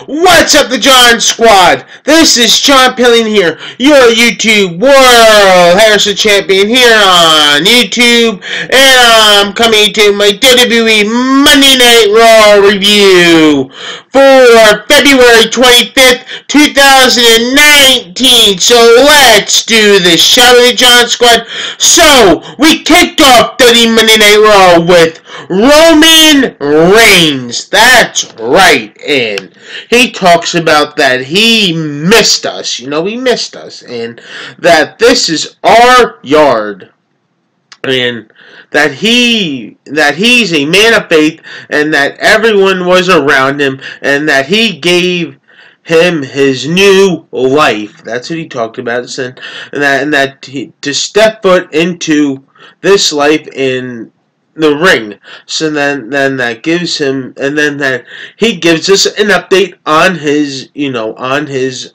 What's up, the John Squad? This is John Pilling here, your YouTube World Heresy Champion here on YouTube, and I'm coming to my WWE Monday Night Raw review for February 25th, 2019. So let's do this, shall we, John Squad? So, we kicked off WWE Monday Night Raw with Roman Reigns. That's right, and he talks about that he missed us. He missed us, and that this is our yard, and that he's a man of faith, and that everyone was around him, and that he gave him his new life. That's what he talked about, and that to step foot into this life in the ring. So then that gives him, and then that he gives us an update on his, on his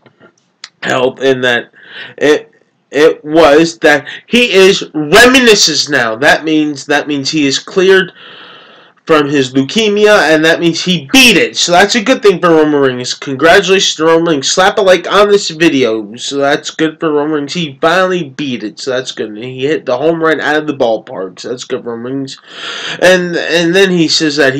health, and that it was that he is reminiscence now. That means he is cleared from his leukemia, and that means he beat it. So that's a good thing for Roman Reigns. Congratulations to Roman Reigns. Slap a like on this video. So that's good for Roman Reigns. He finally beat it. So that's good. And he hit the home run out of the ballpark. So that's good for Roman Reigns. And then he says that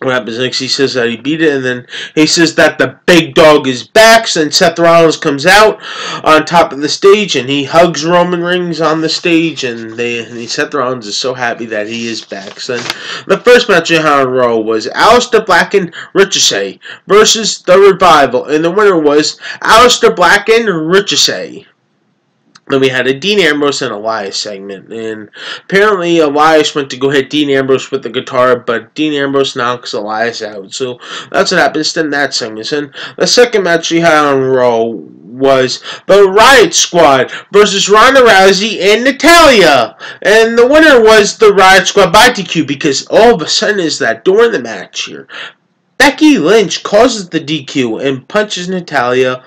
what happens next? He says that he beat it, and then he says that the big dog is back. So then Seth Rollins comes out on top of the stage, and he hugs Roman Reigns on the stage, and Seth Rollins is so happy that he is back. So then the first match on Raw was Aleister Black and Ricochet versus The Revival, and the winner was Aleister Black and Ricochet. Then we had a Dean Ambrose and Elias segment, and apparently Elias went to go hit Dean Ambrose with the guitar, but Dean Ambrose knocks Elias out. So that's what happens in that segment. And the second match we had on Raw was the Riot Squad versus Ronda Rousey and Natalya, and the winner was the Riot Squad by DQ, because all of a sudden is that during the match here, Becky Lynch causes the DQ and punches Natalya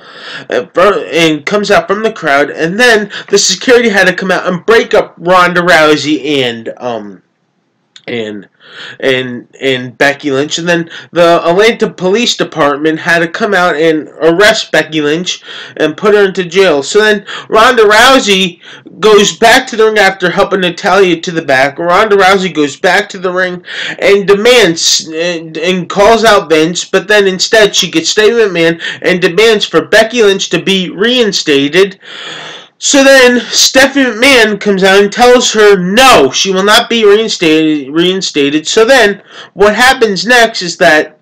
and comes out from the crowd, and then the security had to come out and break up Ronda Rousey and Becky Lynch, and then the Atlanta Police Department had to come out and arrest Becky Lynch and put her into jail. So then Ronda Rousey goes back to the ring after helping Natalya to the back. Ronda Rousey goes back to the ring and demands and calls out Vince, but then instead she gets Stephanie McMahon and demands for Becky Lynch to be reinstated. So then Stephanie McMahon comes out and tells her no, she will not be reinstated. So then what happens next is that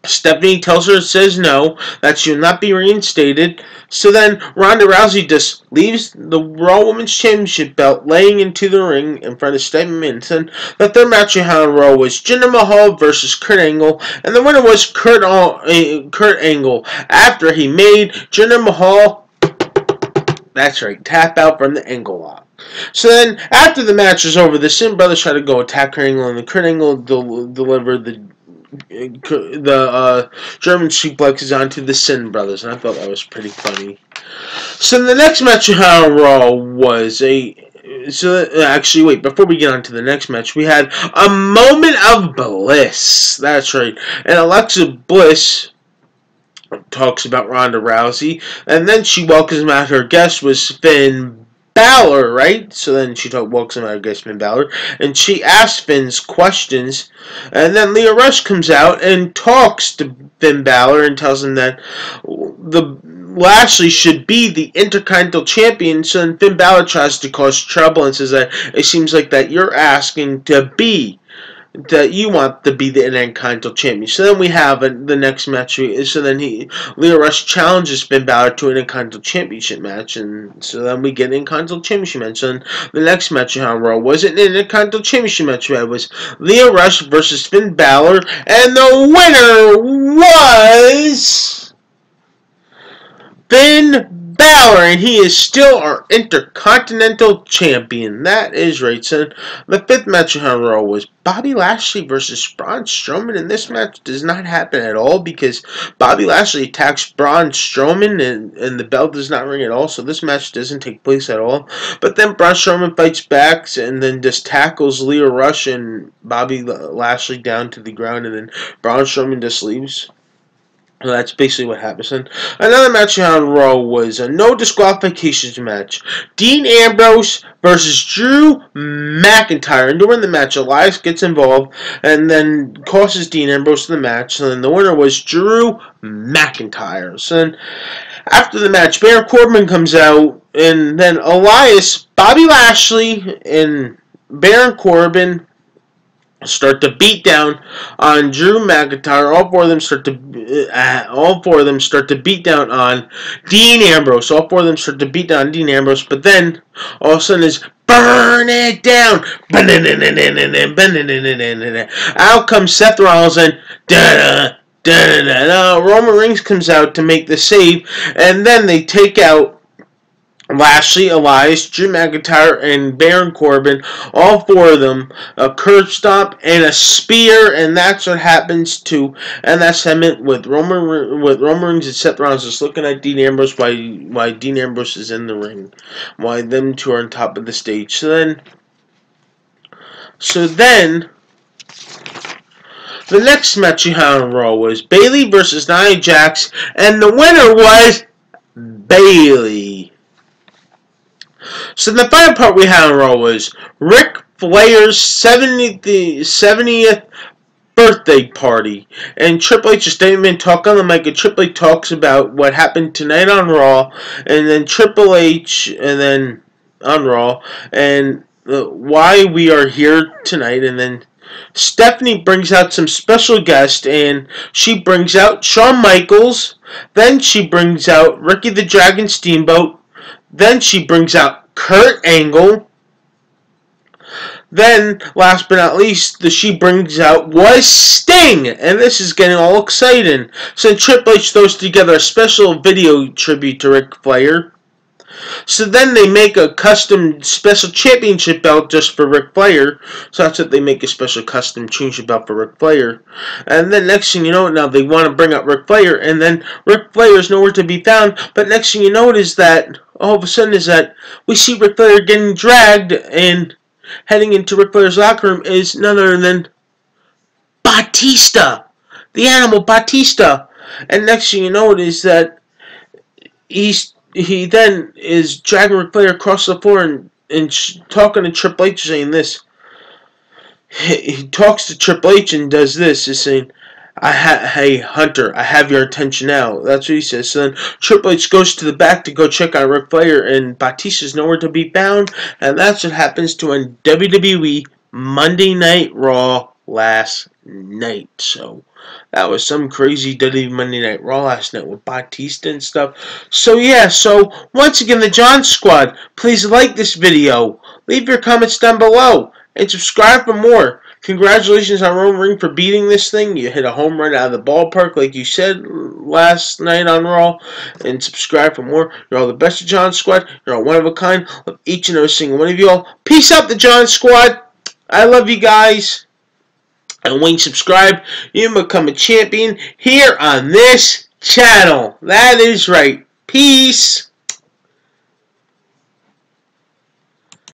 Stephanie says no, that she will not be reinstated. So then Ronda Rousey just leaves the Raw Women's Championship belt laying into the ring in front of Stephanie McMahon. And the third match we had on Raw was Jinder Mahal versus Kurt Angle, and the winner was Kurt Angle after he made Jinder Mahal, that's right, tap out from the Angle lock. So then, after the match was over, the Sin Brothers tried to go attack Kurt Angle, and the Kurt Angle delivered the German suplexes onto the Sin Brothers, and I thought that was pretty funny. So the next match on Raw was actually, wait, before we get on to the next match, we had a moment of bliss. That's right. And Alexa Bliss talks about Ronda Rousey, and then she welcomes out her guest was Finn Balor, right? So then she welcomes out her guest Finn Balor, and she asks Finn's questions, and then Lio Rush comes out and talks to Finn Balor and tells him that the Lashley should be the Intercontinental Champion. So then Finn Balor tries to cause trouble and says that it seems like that you're asking to be, that you want to be the Intercontinental Champion. So then we have the next match. So then Lio Rush challenges Finn Balor to an Intercontinental Championship match, and so then we get an Intercontinental Championship match. And the next match on Raw wasn't an Intercontinental Championship match. It was Lio Rush versus Finn Balor, and the winner was Finn Balor, and he is still our Intercontinental Champion. That is right, son. The fifth match on Raw was Bobby Lashley versus Braun Strowman, and this match does not happen at all because Bobby Lashley attacks Braun Strowman, and the bell does not ring at all, so this match doesn't take place at all. But then Braun Strowman fights back and then just tackles Leo Rush and Bobby Lashley down to the ground, and then Braun Strowman just leaves. Well, that's basically what happens. And another match on Raw was a no disqualifications match. Dean Ambrose versus Drew McIntyre. And during the match, Elias gets involved and then costs Dean Ambrose the match. And then the winner was Drew McIntyre. So then after the match, Baron Corbin comes out, and then Elias, Bobby Lashley, and Baron Corbin start to beat down on Drew McIntyre. All four of them start to beat down on Dean Ambrose. All four of them start to beat down on Dean Ambrose. But then all of a sudden it's burn it down. Out comes Seth Rollins and Roman Reigns comes out to make the save, and then they take out Lashley, Elias, Drew McIntyre, and Baron Corbin, all four of them, a curb stomp and a spear, and that's what happens to, and that's segment with Roman Reigns and Seth Rollins just looking at Dean Ambrose while Dean Ambrose is in the ring, while them two are on top of the stage. So then, the next match you had on Raw was Bayley versus Nia Jax, and the winner was Bayley. So the final part we had on Raw was Ric Flair's 70th birthday party. And Triple H just didn't even talk on the mic, and Triple H talks about what happened tonight on Raw, and then Triple H, and then on Raw, and why we are here tonight, and then Stephanie brings out some special guests, and she brings out Shawn Michaels, then she brings out Ricky the Dragon Steamboat, then she brings out Kurt Angle. Then, last but not least, she brings out was Sting. And this is getting all exciting. So Triple H throws together a special video tribute to Ric Flair. So then they make a custom special championship belt just for Ric Flair. So that's what they make, a special custom championship belt for Ric Flair. And then next thing you know, now they want to bring up Ric Flair, and then Ric Flair is nowhere to be found. But next thing you know is that all of a sudden is that we see Ric Flair getting dragged, and heading into Ric Flair's locker room is none other than Batista, the Animal Batista. And next thing you know is that he then is dragging Ric Flair across the floor and talking to Triple H, saying this. He talks to Triple H and does this. He's saying, hey, Hunter, I have your attention now. That's what he says. So then Triple H goes to the back to go check on Ric Flair, and Batista's nowhere to be found. And that's what happens to a WWE Monday Night Raw last night. So that was some crazy WWE Monday Night Raw last night with Batista and stuff. So yeah, so once again, the John Squad, please like this video, leave your comments down below, and subscribe for more. Congratulations on Roman Reigns for beating this thing. You hit a home run out of the ballpark like you said last night on Raw. And subscribe for more. You're all the best of John Squad. You're all one of a kind. Love each and every single one of you all. Peace out, the John Squad. I love you guys. And when you subscribe, you become a champion here on this channel. That is right. Peace.